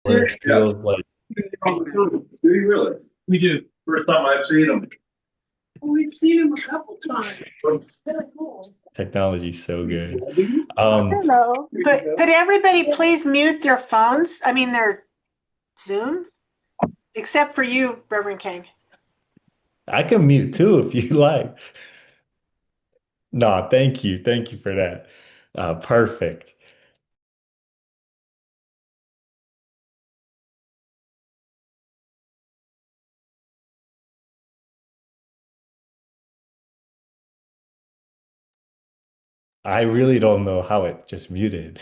where it Yeah. feels like Do you really? We do. First time I've seen them. We've seen him a couple times. Very cool. technology is so good. Hello. Could everybody please mute their phones? I mean, their Zoom, except for you, Reverend King. I can mute too if you like. No, thank you. Thank you for that. Perfect. I really don't know how it just muted.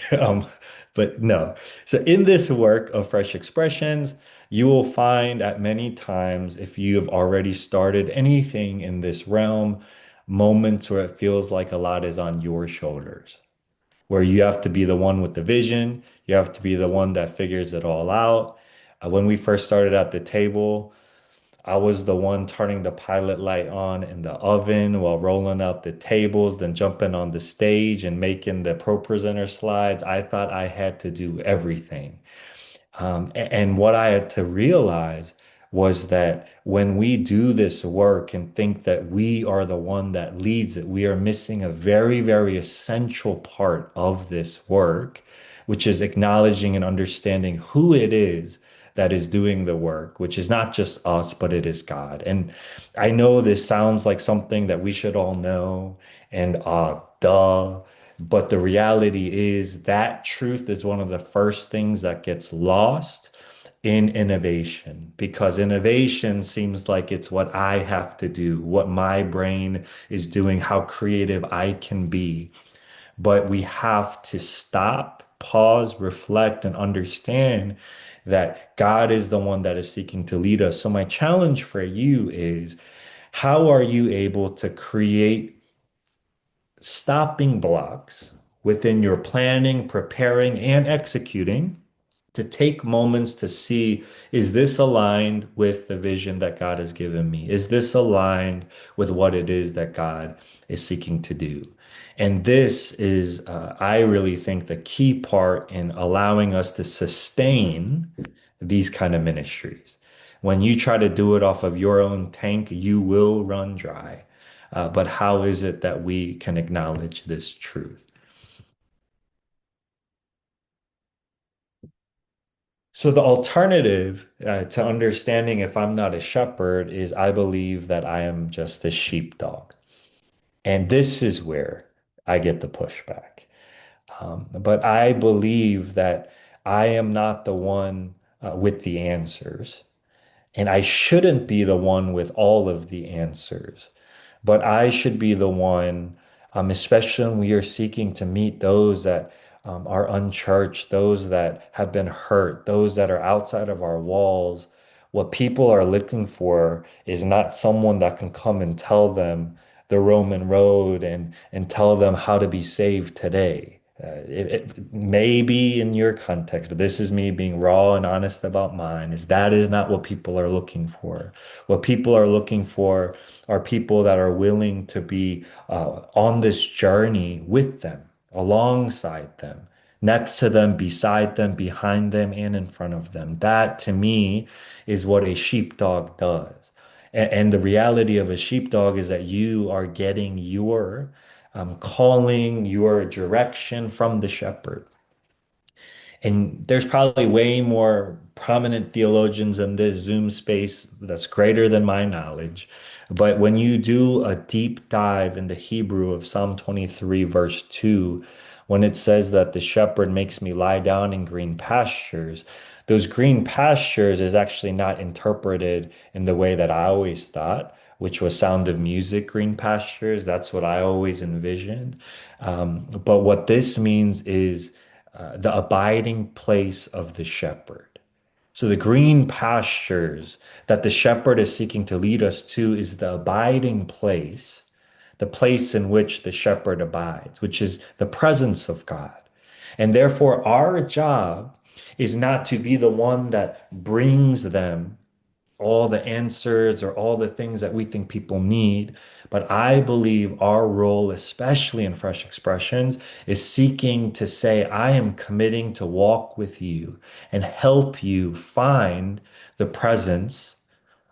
But no. So in this work of fresh expressions, you will find at many times, if you have already started anything in this realm, moments where it feels like a lot is on your shoulders, where you have to be the one with the vision, you have to be the one that figures it all out. When we first started at the table, I was the one turning the pilot light on in the oven while rolling out the tables, then jumping on the stage and making the pro presenter slides. I thought I had to do everything. And what I had to realize was that when we do this work and think that we are the one that leads it, we are missing a very, very essential part of this work, which is acknowledging and understanding who it is that is doing the work, which is not just us, but it is God. And I know this sounds like something that we should all know, and duh. But the reality is that truth is one of the first things that gets lost in innovation because innovation seems like it's what I have to do, what my brain is doing, how creative I can be. But we have to stop, pause, reflect, and understand that God is the one that is seeking to lead us. So, my challenge for you is how are you able to create stopping blocks within your planning, preparing, and executing to take moments to see, is this aligned with the vision that God has given me? Is this aligned with what it is that God is seeking to do? And this is, I really think, the key part in allowing us to sustain these kind of ministries. When you try to do it off of your own tank, you will run dry. But how is it that we can acknowledge this truth? So the alternative to understanding if I'm not a shepherd is I believe that I am just a sheepdog. And this is where I get the pushback. But I believe that I am not the one with the answers. And I shouldn't be the one with all of the answers, but I should be the one, especially when we are seeking to meet those that are unchurched, those that have been hurt, those that are outside of our walls. What people are looking for is not someone that can come and tell them the Roman road and tell them how to be saved today. It may be in your context, but this is me being raw and honest about mine, is that is not what people are looking for. What people are looking for are people that are willing to be on this journey with them, alongside them, next to them, beside them, behind them, and in front of them. That to me is what a sheepdog does. And the reality of a sheepdog is that you are getting your calling, your direction from the shepherd. And there's probably way more prominent theologians in this Zoom space that's greater than my knowledge. But when you do a deep dive in the Hebrew of Psalm 23, verse 2, when it says that the shepherd makes me lie down in green pastures, those green pastures is actually not interpreted in the way that I always thought, which was Sound of Music, green pastures. That's what I always envisioned. But what this means is the abiding place of the shepherd. So the green pastures that the shepherd is seeking to lead us to is the abiding place, the place in which the shepherd abides, which is the presence of God. And therefore, our job is not to be the one that brings them all the answers or all the things that we think people need. But I believe our role, especially in Fresh Expressions, is seeking to say, I am committing to walk with you and help you find the presence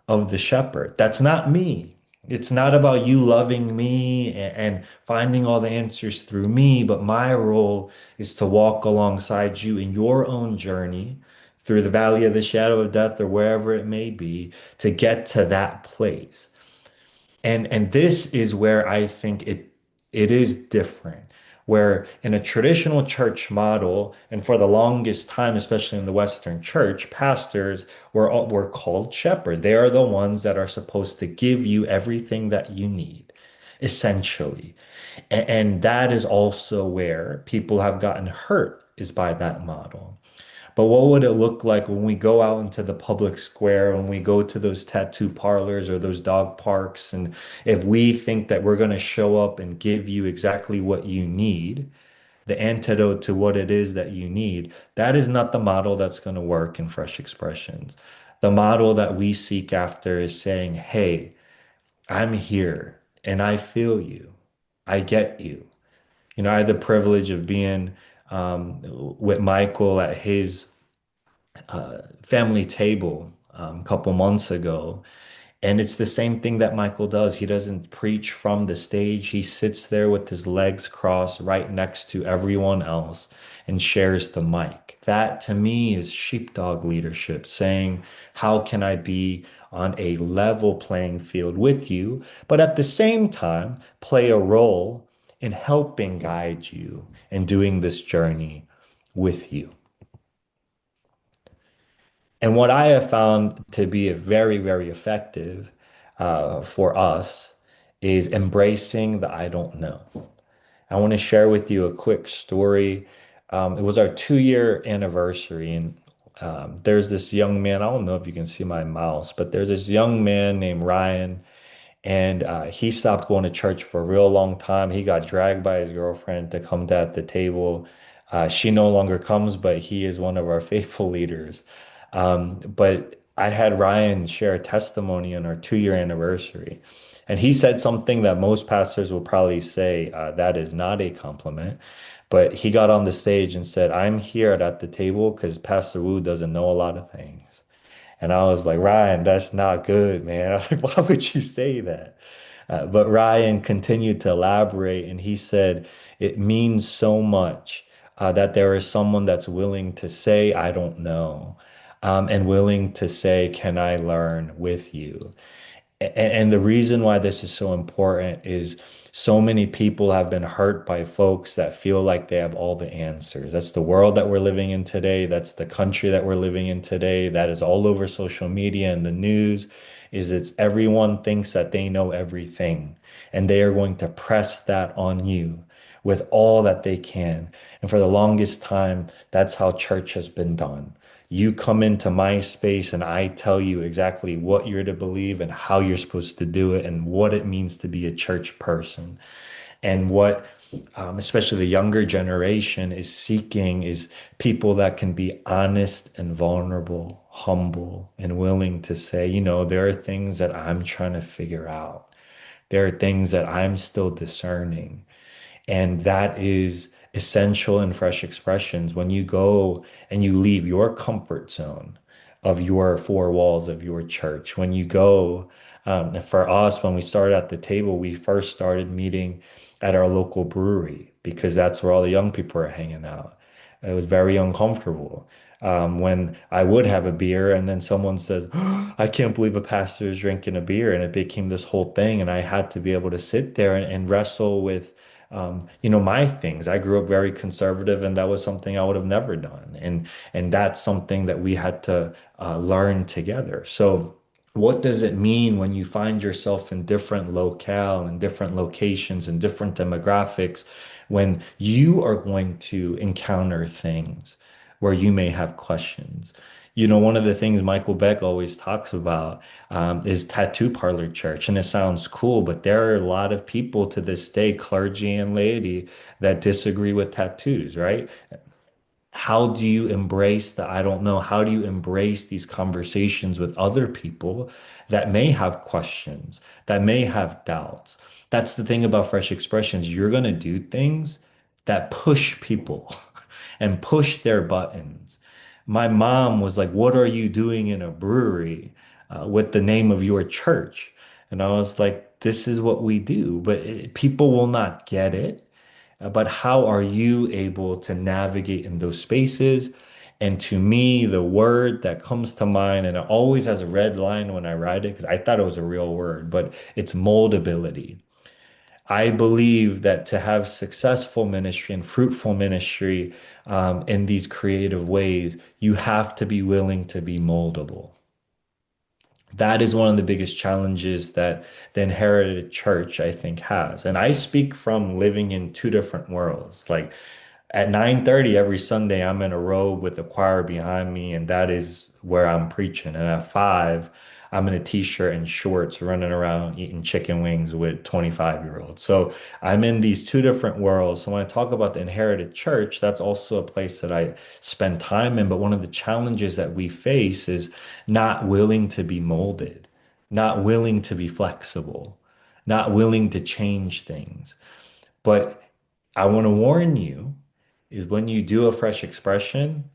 of the shepherd. That's not me. It's not about you loving me and finding all the answers through me, but my role is to walk alongside you in your own journey through the valley of the shadow of death or wherever it may be to get to that place. And this is where I think it is different. Where in a traditional church model, and for the longest time, especially in the Western church, pastors were called shepherds. They are the ones that are supposed to give you everything that you need, essentially. And that is also where people have gotten hurt, is by that model. But what would it look like when we go out into the public square, when we go to those tattoo parlors or those dog parks, and if we think that we're going to show up and give you exactly what you need, the antidote to what it is that you need, that is not the model that's going to work in Fresh Expressions. The model that we seek after is saying, hey, I'm here and I feel you. I get you. You know, I had the privilege of being with Michael at his family table a couple months ago. And it's the same thing that Michael does. He doesn't preach from the stage. He sits there with his legs crossed right next to everyone else and shares the mic. That to me is sheepdog leadership, saying, how can I be on a level playing field with you, but at the same time, play a role in helping guide you and doing this journey with you. And what I have found to be very, very effective for us is embracing the I don't know. I want to share with you a quick story. It was our 2 year anniversary, and there's this young man. I don't know if you can see my mouse, but there's this young man named Ryan, and he stopped going to church for a real long time. He got dragged by his girlfriend to come to at the table. She no longer comes, but he is one of our faithful leaders. But I had Ryan share a testimony on our 2 year anniversary. And he said something that most pastors will probably say that is not a compliment. But he got on the stage and said, I'm here at the table because Pastor Wu doesn't know a lot of things. And I was like, Ryan, that's not good, man. I was like, why would you say that? But Ryan continued to elaborate, and he said, it means so much that there is someone that's willing to say, I don't know, and willing to say, can I learn with you? And the reason why this is so important is so many people have been hurt by folks that feel like they have all the answers. That's the world that we're living in today. That's the country that we're living in today. That is all over social media and the news, is it's everyone thinks that they know everything, and they are going to press that on you with all that they can. And for the longest time, that's how church has been done. You come into my space and I tell you exactly what you're to believe and how you're supposed to do it and what it means to be a church person. And what, especially the younger generation, is seeking is people that can be honest and vulnerable, humble, and willing to say, you know, there are things that I'm trying to figure out. There are things that I'm still discerning. And that is essential in Fresh Expressions. When you go and you leave your comfort zone of your four walls of your church, when you go, for us, when we started at the table, we first started meeting at our local brewery because that's where all the young people are hanging out. It was very uncomfortable. When I would have a beer and then someone says, "Oh, I can't believe a pastor is drinking a beer." And it became this whole thing. And I had to be able to sit there and wrestle with my things. I grew up very conservative, and that was something I would have never done. And that's something that we had to learn together. So, what does it mean when you find yourself in different locale and different locations and different demographics when you are going to encounter things where you may have questions? You know, one of the things Michael Beck always talks about is tattoo parlor church. And it sounds cool, but there are a lot of people to this day, clergy and laity, that disagree with tattoos, right? How do you embrace the I don't know? How do you embrace these conversations with other people that may have questions, that may have doubts? That's the thing about fresh expressions. You're going to do things that push people and push their buttons. My mom was like, "What are you doing in a brewery with the name of your church?" And I was like, "This is what we do." But people will not get it. But how are you able to navigate in those spaces? And to me, the word that comes to mind, and it always has a red line when I write it, because I thought it was a real word, but it's moldability. I believe that to have successful ministry and fruitful ministry in these creative ways, you have to be willing to be moldable. That is one of the biggest challenges that the inherited church, I think, has. And I speak from living in two different worlds. Like at 9:30 every Sunday, I'm in a robe with the choir behind me, and that is where I'm preaching. And at 5, I'm in a t-shirt and shorts running around eating chicken wings with 25-year-olds. So I'm in these two different worlds. So when I talk about the inherited church, that's also a place that I spend time in. But one of the challenges that we face is not willing to be molded, not willing to be flexible, not willing to change things. But I want to warn you is when you do a fresh expression,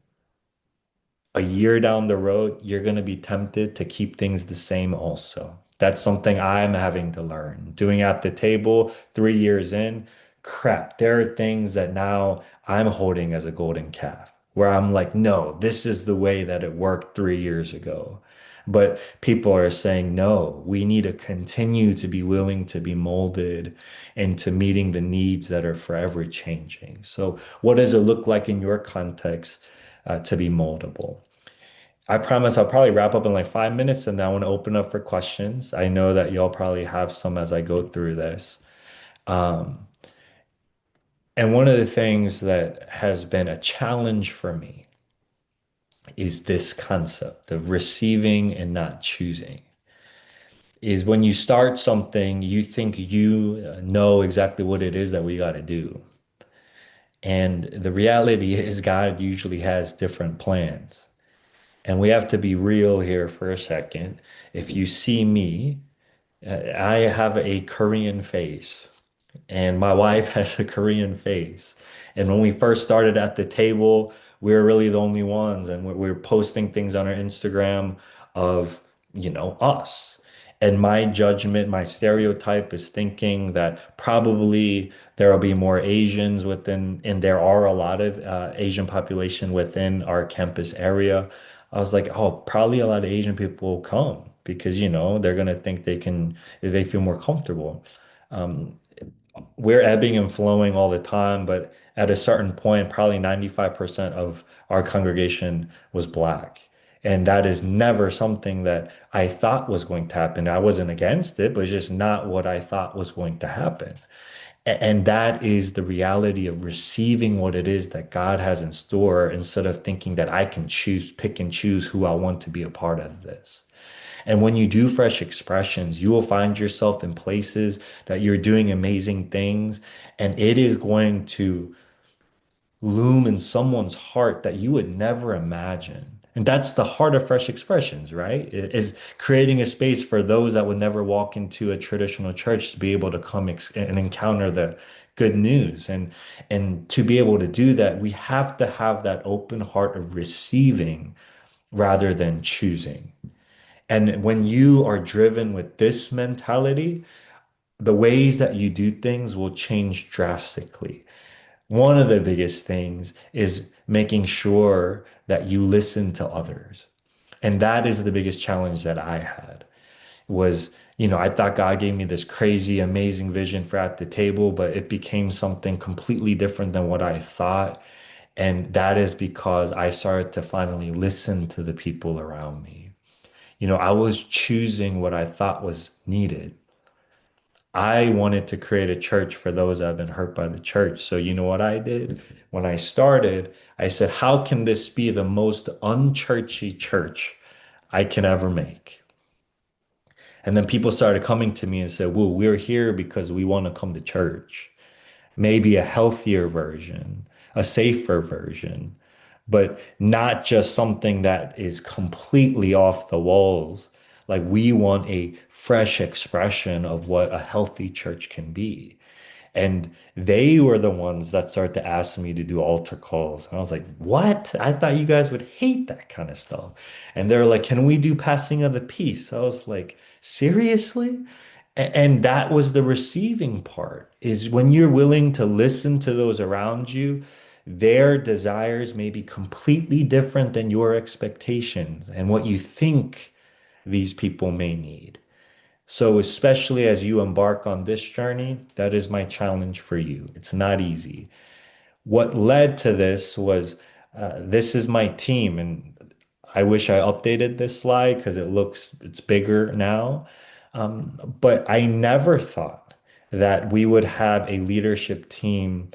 a year down the road, you're going to be tempted to keep things the same also. That's something I'm having to learn. Doing at the table 3 years in, crap, there are things that now I'm holding as a golden calf where I'm like, no, this is the way that it worked 3 years ago. But people are saying, no, we need to continue to be willing to be molded into meeting the needs that are forever changing. So, what does it look like in your context to be moldable? I promise I'll probably wrap up in like 5 minutes and then I want to open up for questions. I know that y'all probably have some as I go through this. Um, and one of the things that has been a challenge for me is this concept of receiving and not choosing. Is when you start something, you think you know exactly what it is that we got to do. And the reality is, God usually has different plans. And we have to be real here for a second. If you see me, I have a Korean face, and my wife has a Korean face. And when we first started at the table, we were really the only ones, and we were posting things on our Instagram of, us. And my judgment, my stereotype is thinking that probably there will be more Asians within, and there are a lot of Asian population within our campus area. I was like, oh, probably a lot of Asian people will come because, they're going to think they feel more comfortable. Um, we're ebbing and flowing all the time, but at a certain point, probably 95% of our congregation was Black. And that is never something that I thought was going to happen. I wasn't against it, but it's just not what I thought was going to happen. And that is the reality of receiving what it is that God has in store instead of thinking that I can pick and choose who I want to be a part of this. And when you do fresh expressions, you will find yourself in places that you're doing amazing things, and it is going to loom in someone's heart that you would never imagine. And that's the heart of fresh expressions, right? It is creating a space for those that would never walk into a traditional church to be able to come and encounter the good news. And to be able to do that, we have to have that open heart of receiving rather than choosing. And when you are driven with this mentality, the ways that you do things will change drastically. One of the biggest things is making sure that you listen to others. And that is the biggest challenge that I had was, I thought God gave me this crazy, amazing vision for at the table, but it became something completely different than what I thought. And that is because I started to finally listen to the people around me. I was choosing what I thought was needed. I wanted to create a church for those that have been hurt by the church. So you know what I did? When I started, I said, how can this be the most unchurchy church I can ever make? And then people started coming to me and said, well, we're here because we want to come to church. Maybe a healthier version, a safer version. but not just something that is completely off the walls. Like we want a fresh expression of what a healthy church can be. And they were the ones that started to ask me to do altar calls. And I was like, what? I thought you guys would hate that kind of stuff. And they're like, can we do passing of the peace? I was like, seriously? And that was the receiving part, is when you're willing to listen to those around you, their desires may be completely different than your expectations and what you think these people may need. So, especially as you embark on this journey, that is my challenge for you. It's not easy. What led to this was this is my team, and I wish I updated this slide because it's bigger now. But I never thought that we would have a leadership team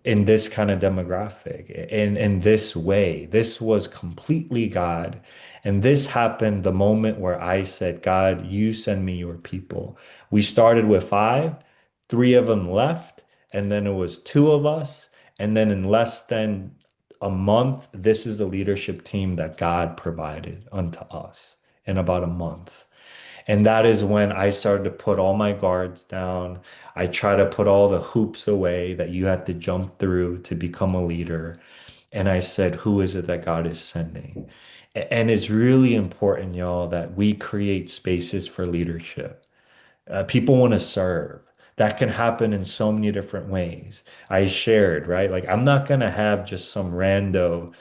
in this kind of demographic, in this way. This was completely God. And this happened the moment where I said, God, you send me your people. We started with five, three of them left, and then it was two of us. And then in less than a month, this is the leadership team that God provided unto us in about a month. And that is when I started to put all my guards down. I try to put all the hoops away that you had to jump through to become a leader. And I said, who is it that God is sending? And it's really important, y'all, that we create spaces for leadership. People want to serve. That can happen in so many different ways. I shared, right? Like, I'm not going to have just some rando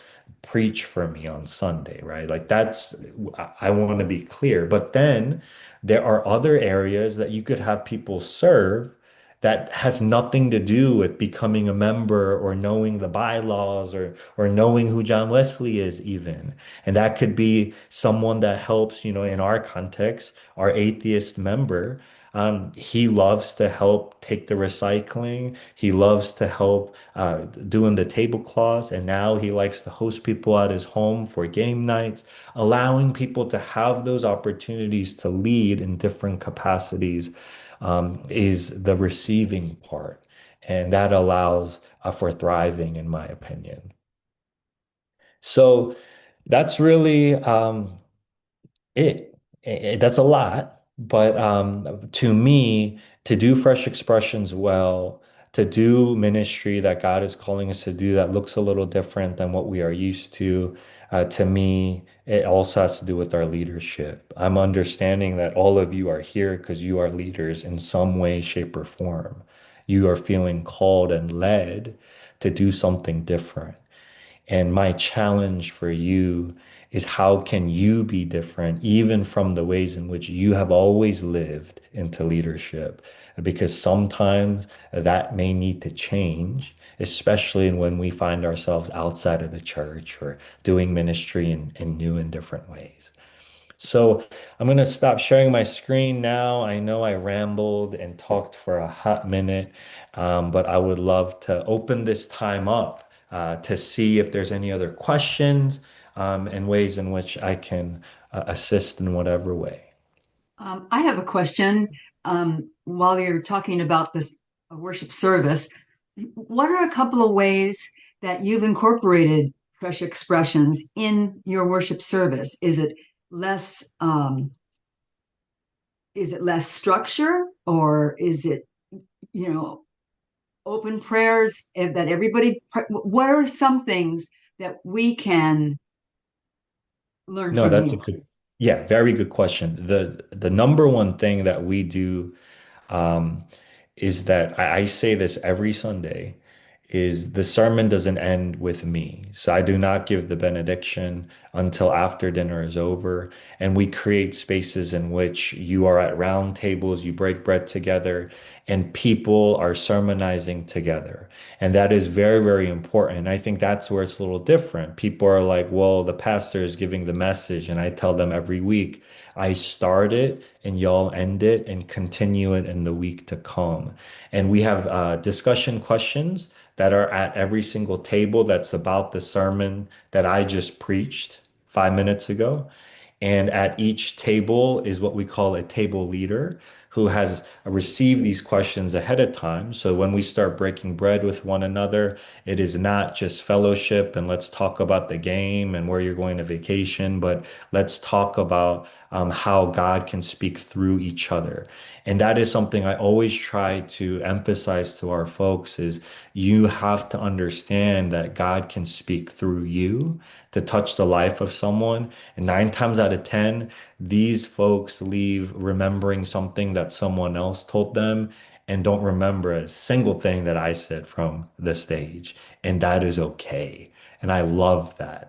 preach for me on Sunday, right? Like, I want to be clear. But then there are other areas that you could have people serve that has nothing to do with becoming a member or knowing the bylaws or knowing who John Wesley is even. And that could be someone that helps, in our context, our atheist member. He loves to help take the recycling. He loves to help doing the tablecloths. And now he likes to host people at his home for game nights, allowing people to have those opportunities to lead in different capacities is the receiving part. And that allows for thriving, in my opinion. So that's really that's a lot, but to me, to do fresh expressions well, to do ministry that God is calling us to do that looks a little different than what we are used to me, it also has to do with our leadership. I'm understanding that all of you are here because you are leaders in some way, shape, or form. You are feeling called and led to do something different. And my challenge for you is how can you be different, even from the ways in which you have always lived into leadership? Because sometimes that may need to change, especially when we find ourselves outside of the church or doing ministry in new and different ways. So I'm going to stop sharing my screen now. I know I rambled and talked for a hot minute, but I would love to open this time up to see if there's any other questions and ways in which I can assist in whatever way. I have a question. While you're talking about this worship service, what are a couple of ways that you've incorporated fresh expressions in your worship service? Less is it less structure, or is it, you know, open prayers that everybody? What are some things that we can learn No, from that's a you? good, yeah, very good question. The number one thing that we do um, is that I say this every Sunday is the sermon doesn't end with me. So I do not give the benediction until after dinner is over. And we create spaces in which you are at round tables, you break bread together, and people are sermonizing together. And that is very, very important. I think that's where it's a little different. People are like, well, the pastor is giving the message. And I tell them every week, I start it and y'all end it and continue it in the week to come. And we have discussion questions that are at every single table that's about the sermon that I just preached 5 minutes ago. And at each table is what we call a table leader. who has received these questions ahead of time. So when we start breaking bread with one another, it is not just fellowship and let's talk about the game and where you're going to vacation, but let's talk about how God can speak through each other. And that is something I always try to emphasize to our folks is you have to understand that God can speak through you to touch the life of someone. And 9 times out of 10, these folks leave remembering something that someone else told them and don't remember a single thing that I said from the stage. And that is okay. And I love that.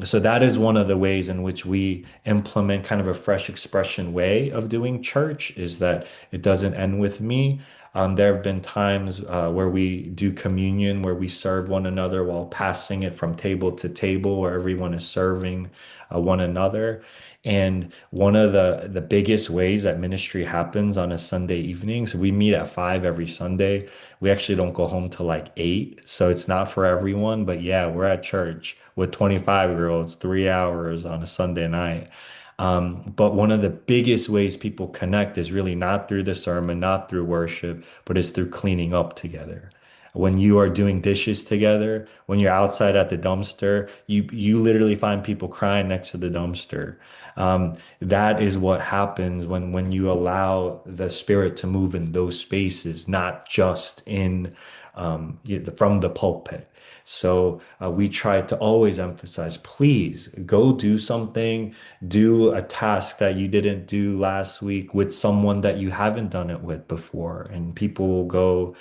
So that is one of the ways in which we implement kind of a fresh expression way of doing church is that it doesn't end with me. There have been times where we do communion, where we serve one another while passing it from table to table, where everyone is serving one another. And one of the biggest ways that ministry happens on a Sunday evening, so we meet at 5 every Sunday. We actually don't go home till like 8, so it's not for everyone. But yeah, we're at church with 25-year-olds, 3 hours on a Sunday night. But one of the biggest ways people connect is really not through the sermon, not through worship, but it's through cleaning up together. When you are doing dishes together, when you're outside at the dumpster, you literally find people crying next to the dumpster. That is what happens when you allow the spirit to move in those spaces, not just in from the pulpit. So we try to always emphasize, please go do something, do a task that you didn't do last week with someone that you haven't done it with before. And people will go,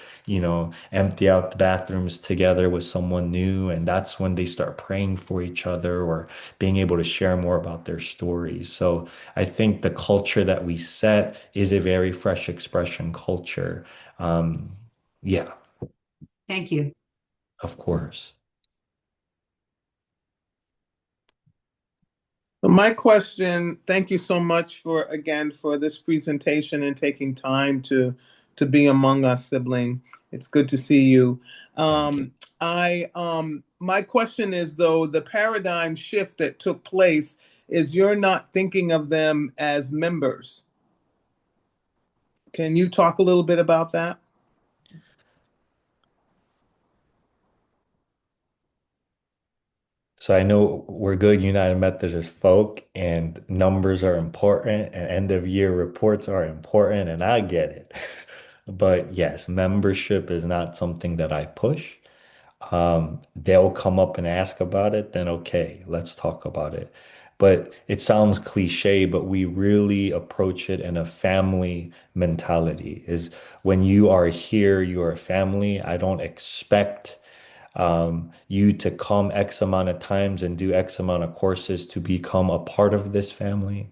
empty out the bathrooms together with someone new. And that's when they start praying for each other or being able to share more about their stories. So I think the culture that we set is a very fresh expression culture. Um, yeah, Thank you. of course. My question, thank you so much for this presentation and taking time to be among us, sibling. It's good to see you. Thank you. My question is though, the paradigm shift that took place is you're not thinking of them as members. Can you talk a little bit about that? So I know we're good United Methodist folk, and numbers are important, and end of year reports are important, and I get it. But yes, membership is not something that I push. They'll come up and ask about it, then okay, let's talk about it. But it sounds cliche, but we really approach it in a family mentality. Is when you are here, you are a family. I don't expect you to come X amount of times and do X amount of courses to become a part of this family.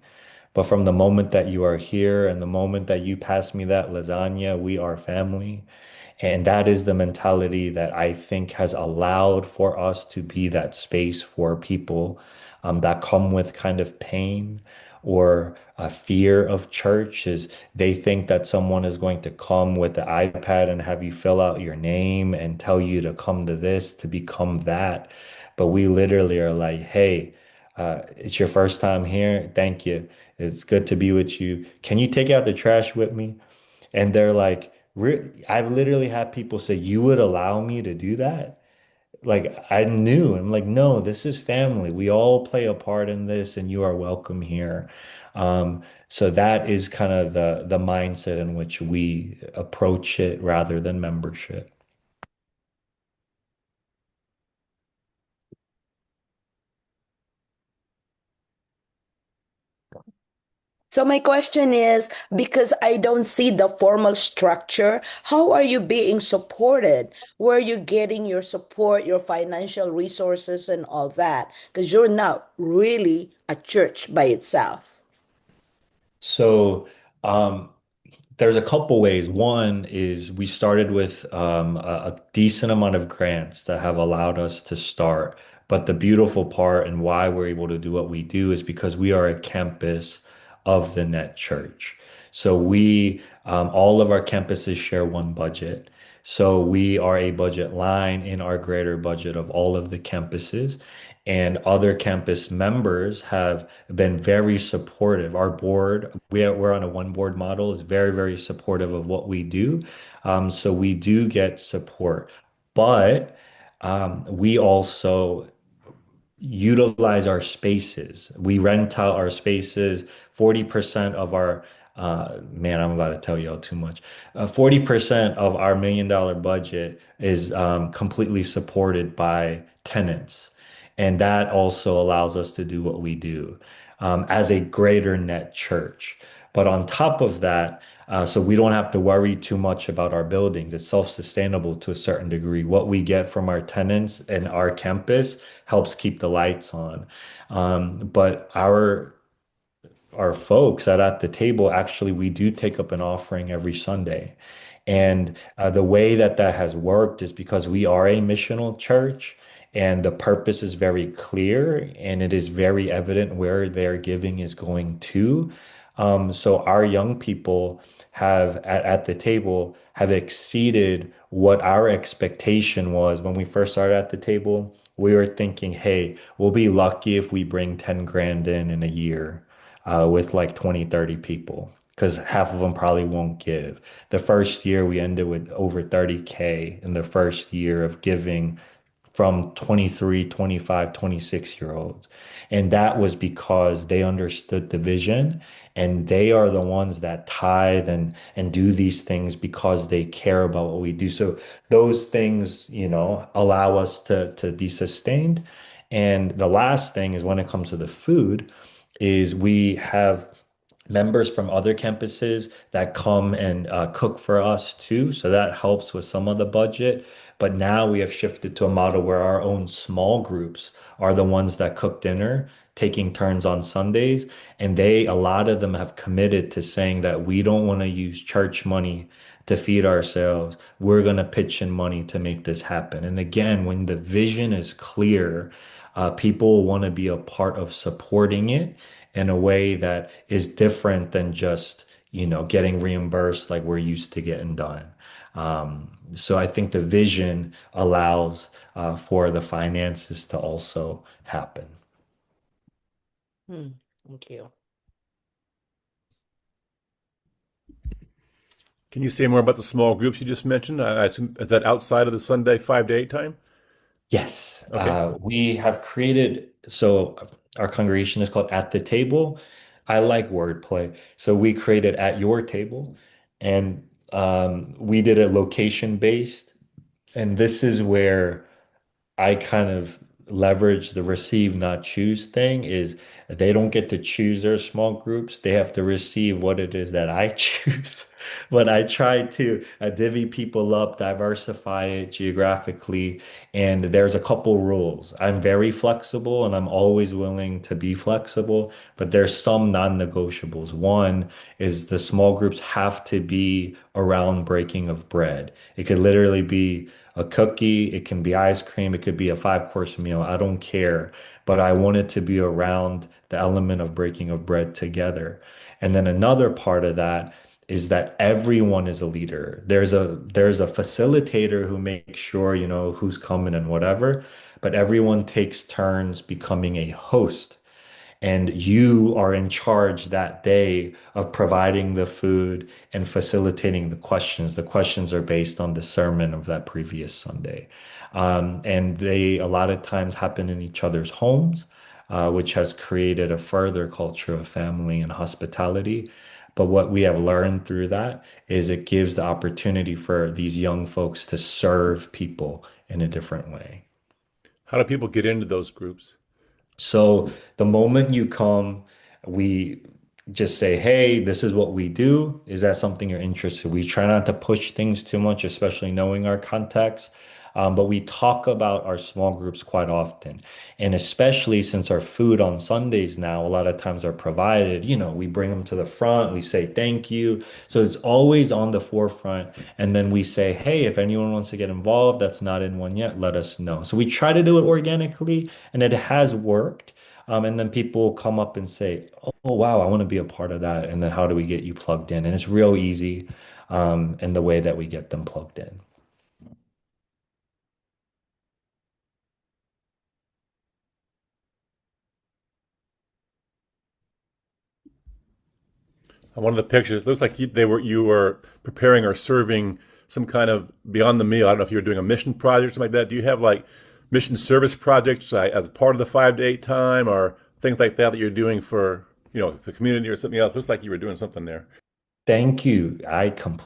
But from the moment that you are here and the moment that you pass me that lasagna, we are family. And that is the mentality that I think has allowed for us to be that space for people that come with kind of pain or a fear of church is they think that someone is going to come with the iPad and have you fill out your name and tell you to come to this to become that. But we literally are like, hey, it's your first time here. Thank you. It's good to be with you. Can you take out the trash with me? And they're like, I've literally had people say, you would allow me to do that? Like, I knew. I'm like, no, this is family. We all play a part in this, and you are welcome here. So that is kind of the mindset in which we approach it rather than membership. So my question is, because I don't see the formal structure, how are you being supported? Where are you getting your support, your financial resources and all that? Because you're not really a church by itself. So, um, there's a couple ways. One is we started with a decent amount of grants that have allowed us to start. But the beautiful part and why we're able to do what we do is because we are a campus of the Net Church. So all of our campuses share one budget. So we are a budget line in our greater budget of all of the campuses. And other campus members have been very supportive. Our board, we're on a one board model, is very, very supportive of what we do. So we do get support, but we also utilize our spaces. We rent out our spaces. 40% of our, man, I'm about to tell y'all too much. 40% of our $1 million budget is completely supported by tenants. And that also allows us to do what we do as a greater net church. But on top of that, so we don't have to worry too much about our buildings. It's self-sustainable to a certain degree. What we get from our tenants and our campus helps keep the lights on. But our folks at the table, actually, we do take up an offering every Sunday. And the way that that has worked is because we are a missional church and the purpose is very clear and it is very evident where their giving is going to. So our young people have at the table have exceeded what our expectation was when we first started at the table. We were thinking, hey, we'll be lucky if we bring 10 grand in a year with like 20, 30 people because half of them probably won't give. The first year we ended with over 30K in the first year of giving from 23, 25, 26 year olds. And that was because they understood the vision and they are the ones that tithe and do these things because they care about what we do. So those things, allow us to be sustained. And the last thing is when it comes to the food, is we have members from other campuses that come and cook for us too. So that helps with some of the budget. But now we have shifted to a model where our own small groups are the ones that cook dinner, taking turns on Sundays. And a lot of them have committed to saying that we don't want to use church money to feed ourselves. We're going to pitch in money to make this happen. And again, when the vision is clear, people want to be a part of supporting it in a way that is different than just, getting reimbursed like we're used to getting done. So I think the vision allows for the finances to also happen. Hmm, thank you. Can you say more about the small groups you just mentioned? I assume, is that outside of the Sunday 5 to 8 time? Yes, Okay. we have created, so our congregation is called At the Table. I like wordplay. So we created At Your Table, and we did it location based. And this is where I kind of leverage the receive, not choose thing is they don't get to choose their small groups. They have to receive what it is that I choose. But I try to divvy people up, diversify it geographically. And there's a couple rules. I'm very flexible and I'm always willing to be flexible, but there's some non-negotiables. One is the small groups have to be around breaking of bread. It could literally be a cookie, it can be ice cream, it could be a 5 course meal. I don't care. But I want it to be around the element of breaking of bread together. And then another part of that is that everyone is a leader. There's a facilitator who makes sure, who's coming and whatever, but everyone takes turns becoming a host. And you are in charge that day of providing the food and facilitating the questions. The questions are based on the sermon of that previous Sunday. And they a lot of times happen in each other's homes, which has created a further culture of family and hospitality. But what we have learned through that is it gives the opportunity for these young folks to serve people in a different way. How do people get into those groups? So the moment you come, we just say, hey, this is what we do. Is that something you're interested in? We try not to push things too much, especially knowing our context. But we talk about our small groups quite often. And especially since our food on Sundays now, a lot of times are provided, we bring them to the front, we say thank you. So it's always on the forefront. And then we say, hey, if anyone wants to get involved that's not in one yet, let us know. So we try to do it organically, and it has worked. And then people will come up and say, oh, wow, I want to be a part of that. And then how do we get you plugged in? And it's real easy in the way that we get them plugged in. On one of the pictures, it looks like you were preparing or serving some kind of beyond the meal. I don't know if you were doing a mission project or something like that. Do you have like mission service projects as a part of the 5 to 8 time or things like that that you're doing for the community or something else? It looks like you were doing something there. Thank you.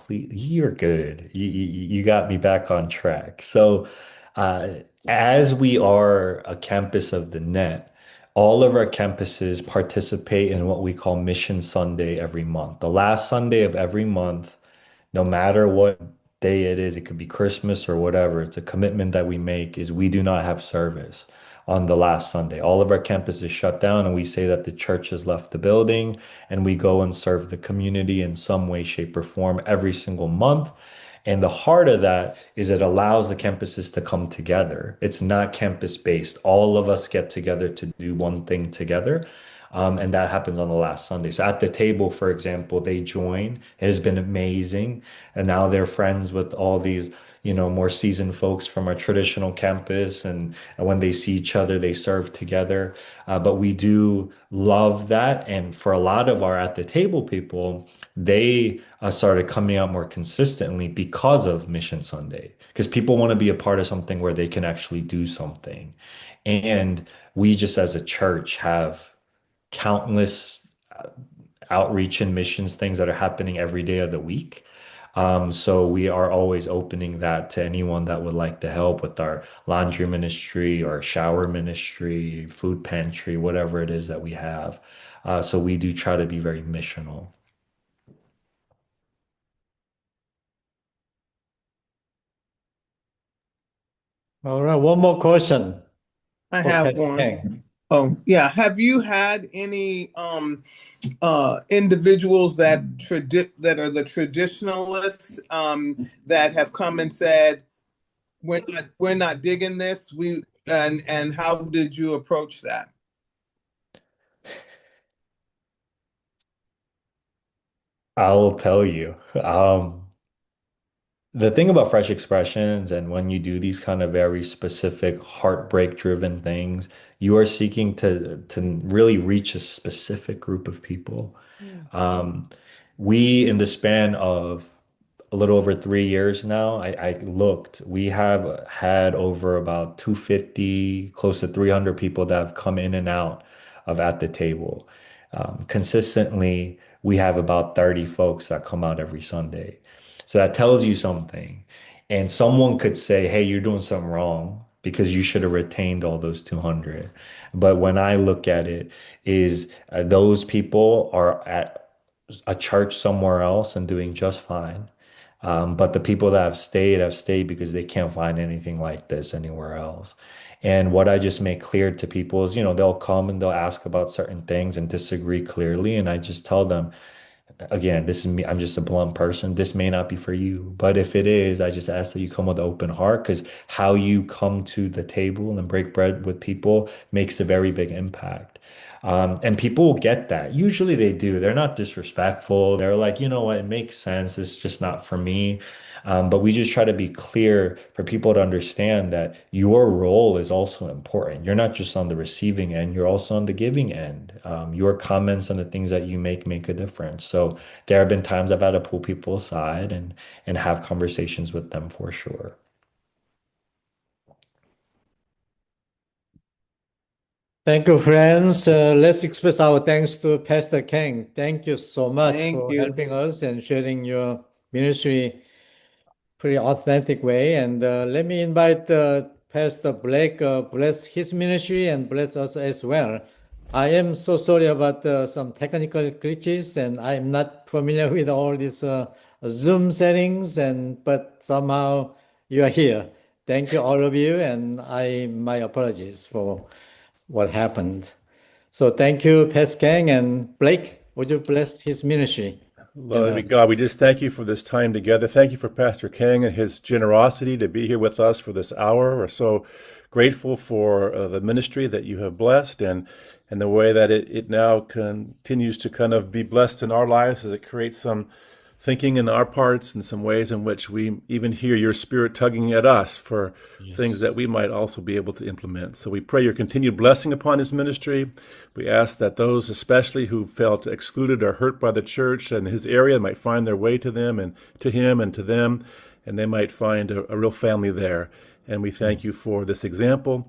You're good. You got me back on track. So, uh, as we are a campus of the net, all of our campuses participate in what we call Mission Sunday every month. The last Sunday of every month, no matter what day it is, it could be Christmas or whatever, it's a commitment that we make is we do not have service on the last Sunday. All of our campuses shut down and we say that the church has left the building and we go and serve the community in some way, shape, or form every single month. And the heart of that is it allows the campuses to come together. It's not campus based. All of us get together to do one thing together. And that happens on the last Sunday. So at the table, for example, they join. It has been amazing. And now they're friends with all these, more seasoned folks from our traditional campus. And when they see each other, they serve together. But we do love that. And for a lot of our at the table people, they started coming out more consistently because of Mission Sunday. Because people want to be a part of something where they can actually do something. And we just as a church have countless outreach and missions things that are happening every day of the week. So we are always opening that to anyone that would like to help with our laundry ministry or shower ministry, food pantry, whatever it is that we have. So we do try to be very missional. All right, one more question I for have Pastor one. King. Oh, yeah. Have you had any individuals that are the traditionalists that have come and said we're not digging this? And how did you approach that? I will tell you. The thing about fresh expressions and when you do these kind of very specific heartbreak driven things, you are seeking to really reach a specific group of people. Um, we, in the span of a little over 3 years now, I looked, we have had over about 250, close to 300 people that have come in and out of at the table. Consistently, we have about 30 folks that come out every Sunday. So that tells you something. And someone could say, hey, you're doing something wrong because you should have retained all those 200. But when I look at it, is those people are at a church somewhere else and doing just fine. But the people that have stayed because they can't find anything like this anywhere else. And what I just make clear to people is, they'll come and they'll ask about certain things and disagree clearly. And I just tell them, again, this is me. I'm just a blunt person. This may not be for you, but if it is, I just ask that you come with an open heart because how you come to the table and break bread with people makes a very big impact. And people will get that. Usually they do. They're not disrespectful. They're like, you know what, it makes sense. It's just not for me. But we just try to be clear for people to understand that your role is also important. You're not just on the receiving end, you're also on the giving end. Your comments and the things that you make a difference. So there have been times I've had to pull people aside and have conversations with them for sure. Thank you, friends. Let's express our thanks to Pastor King. Thank you so much Thank for you. helping us and sharing your ministry pretty authentic way. And let me invite Pastor Blake, bless his ministry and bless us as well. I am so sorry about some technical glitches, and I'm not familiar with all these Zoom settings, but somehow you are here. Thank you, all of you, and my apologies for what happened. So thank you, Pastor Kang and Blake. Would you bless his ministry and Lord be us? God, we just thank you for this time together. Thank you for Pastor King and his generosity to be here with us for this hour. We're so grateful for the ministry that you have blessed and the way that it now continues to kind of be blessed in our lives as it creates some thinking in our parts and some ways in which we even hear your Spirit tugging at us for things that we might also be able to implement. So we pray your continued blessing upon his ministry. We ask that those especially who felt excluded or hurt by the church and his area might find their way to them and to him and to them, and they might find a real family there. And we thank you for this example.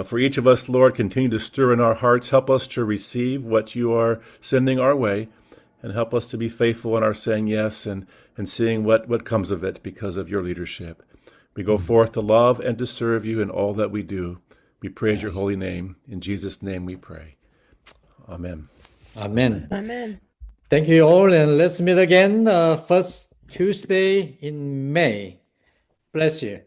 For each of us, Lord, continue to stir in our hearts. Help us to receive what you are sending our way, and help us to be faithful in our saying yes and seeing what comes of it because of your leadership. We go forth to love and to serve you in all that we do. We praise your holy name. In Jesus' name we pray. Amen. Amen. Amen. Thank you all, and let's meet again first Tuesday in May. Bless you.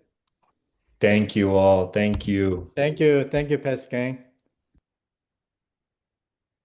Thank you all. Thank you. Thank you. Thank you, Pastor Gang.